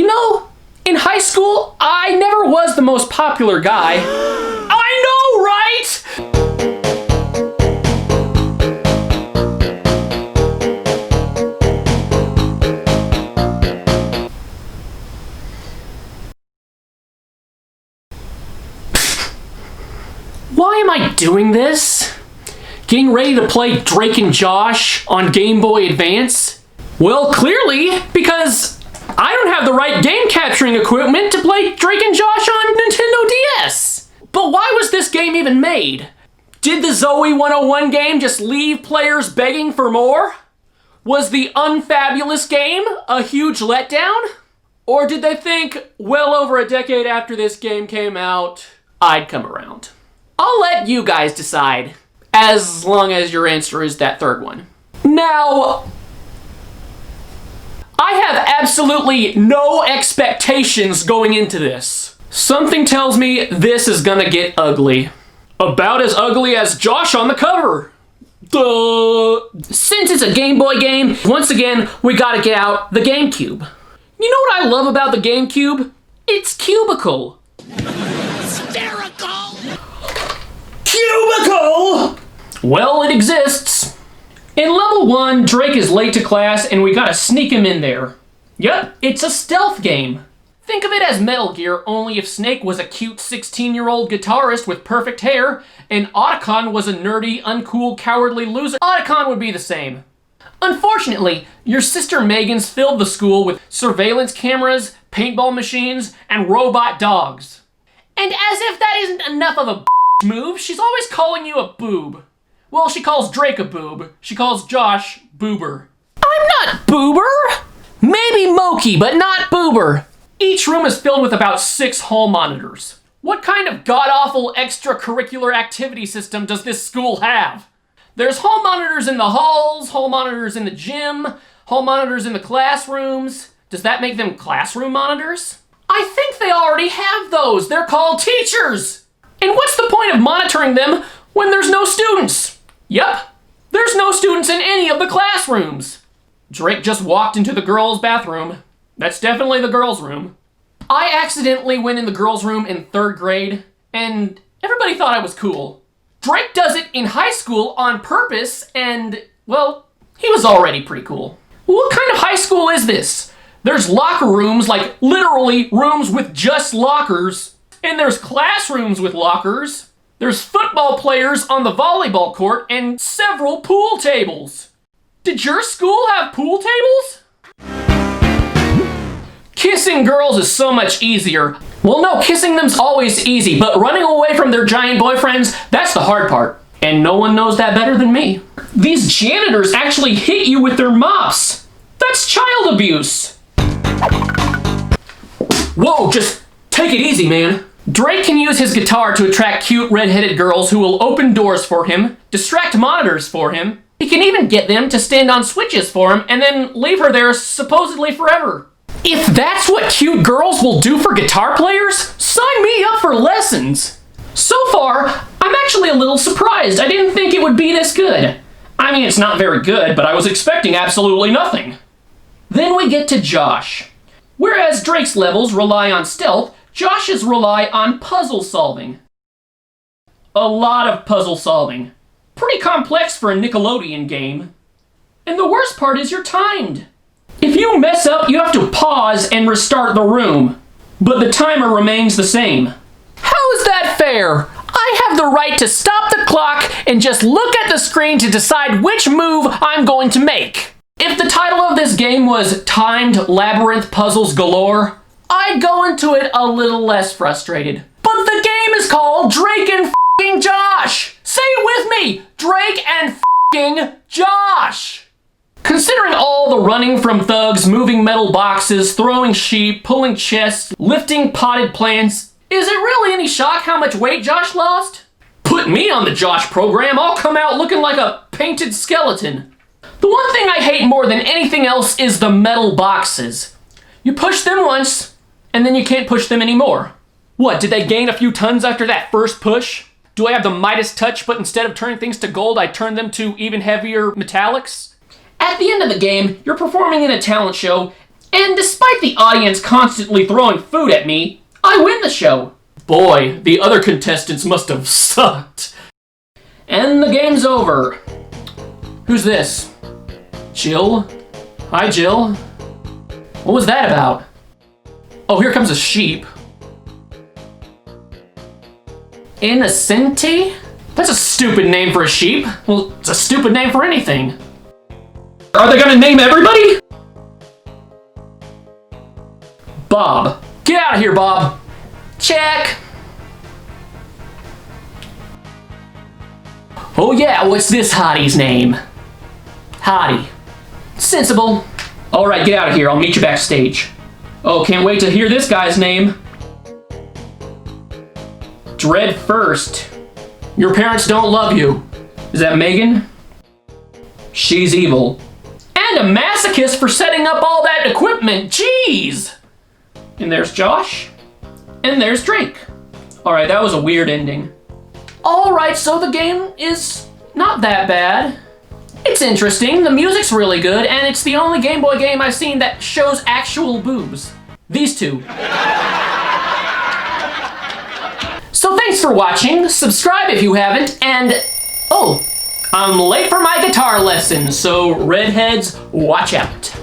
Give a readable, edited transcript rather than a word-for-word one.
You know, in high school, I never was the most popular guy. I know, right? Why am I doing this? Getting ready to play Drake and Josh on Game Boy Advance? Well, clearly, because I don't have the right game capturing equipment to play Drake and Josh on Nintendo DS. But why was this game even made? Did the Zoe 101 game just leave players begging for more? Was the Unfabulous game a huge letdown? Or did they think, well over a decade after this game came out, I'd come around? I'll let you guys decide, as long as your answer is that third one. Now, I have absolutely no expectations going into this. Something tells me this is gonna get ugly. About as ugly as Josh on the cover. Duh. Since it's a Game Boy game, once again, we gotta get out the GameCube. You know what I love about the GameCube? It's cubicle. Hysterical! Cubicle! Well, it exists. In level 1, Drake is late to class and we gotta sneak him in there. Yep, it's a stealth game. Think of it as Metal Gear, only if Snake was a cute 16-year-old guitarist with perfect hair and Otacon was a nerdy, uncool, cowardly loser. Otacon would be the same. Unfortunately, your sister Megan's filled the school with surveillance cameras, paintball machines, and robot dogs. And as if that isn't enough of a move, she's always calling you a boob. Well, she calls Drake a boob. She calls Josh Boober. I'm not Boober! Maybe Moki, but not Boober. Each room is filled with about 6 hall monitors. What kind of god-awful extracurricular activity system does this school have? There's hall monitors in the halls, hall monitors in the gym, hall monitors in the classrooms. Does that make them classroom monitors? I think they already have those. They're called teachers. And what's the point of monitoring them when there's no students? Yup, there's no students in any of the classrooms. Drake just walked into the girls' bathroom. That's definitely the girls' room. I accidentally went in the girls' room in 3rd grade, and everybody thought I was cool. Drake does it in high school on purpose, and, well, he was already pretty cool. What kind of high school is this? There's locker rooms, like literally rooms with just lockers, and there's classrooms with lockers. There's football players on the volleyball court and several pool tables. Did your school have pool tables? Kissing girls is so much easier. Well, no, kissing them's always easy, but running away from their giant boyfriends, that's the hard part. And no one knows that better than me. These janitors actually hit you with their mops. That's child abuse. Whoa, just take it easy, man. Drake can use his guitar to attract cute red-headed girls who will open doors for him, distract monitors for him. He can even get them to stand on switches for him and then leave her there supposedly forever. If that's what cute girls will do for guitar players, sign me up for lessons. So far, I'm actually a little surprised. I didn't think it would be this good. I mean, it's not very good, but I was expecting absolutely nothing. Then we get to Josh. Whereas Drake's levels rely on stealth, Josh's rely on puzzle solving. A lot of puzzle solving. Pretty complex for a Nickelodeon game. And the worst part is you're timed. If you mess up, you have to pause and restart the room. But the timer remains the same. How is that fair? I have the right to stop the clock and just look at the screen to decide which move I'm going to make. If the title of this game was Timed Labyrinth Puzzles Galore, I'd go into it a little less frustrated. But the game is called Drake and f***ing Josh! Say it with me! Drake and f***ing Josh! Considering all the running from thugs, moving metal boxes, throwing sheep, pulling chests, lifting potted plants, is it really any shock how much weight Josh lost? Put me on the Josh program, I'll come out looking like a painted skeleton. The one thing I hate more than anything else is the metal boxes. You push them once, and then you can't push them anymore. What, did they gain a few tons after that first push? Do I have the Midas touch, but instead of turning things to gold, I turn them to even heavier metallics? At the end of the game, you're performing in a talent show, And despite the audience constantly throwing food at me, I win the show. Boy, the other contestants must have sucked. And the game's over. Who's this? Jill? Hi, Jill. What was that about? Oh, here comes a sheep. Innocente? That's a stupid name for a sheep. Well, it's a stupid name for anything. Are they gonna name everybody? Bob. Get out of here, Bob. Check. Oh yeah, what's this hottie's name? Hottie. Sensible. Alright, get out of here. I'll meet you backstage. Oh, can't wait to hear this guy's name. Dread First. Your parents don't love you. Is that Megan? She's evil. And a masochist for setting up all that equipment. Jeez. And there's Josh. And there's Drake. Alright, that was a weird ending. Alright, so the game is not that bad. It's interesting, the music's really good, and it's the only Game Boy game I've seen that shows actual boobs. These two. So thanks for watching, subscribe if you haven't, and oh, I'm late for my guitar lesson, so redheads, watch out.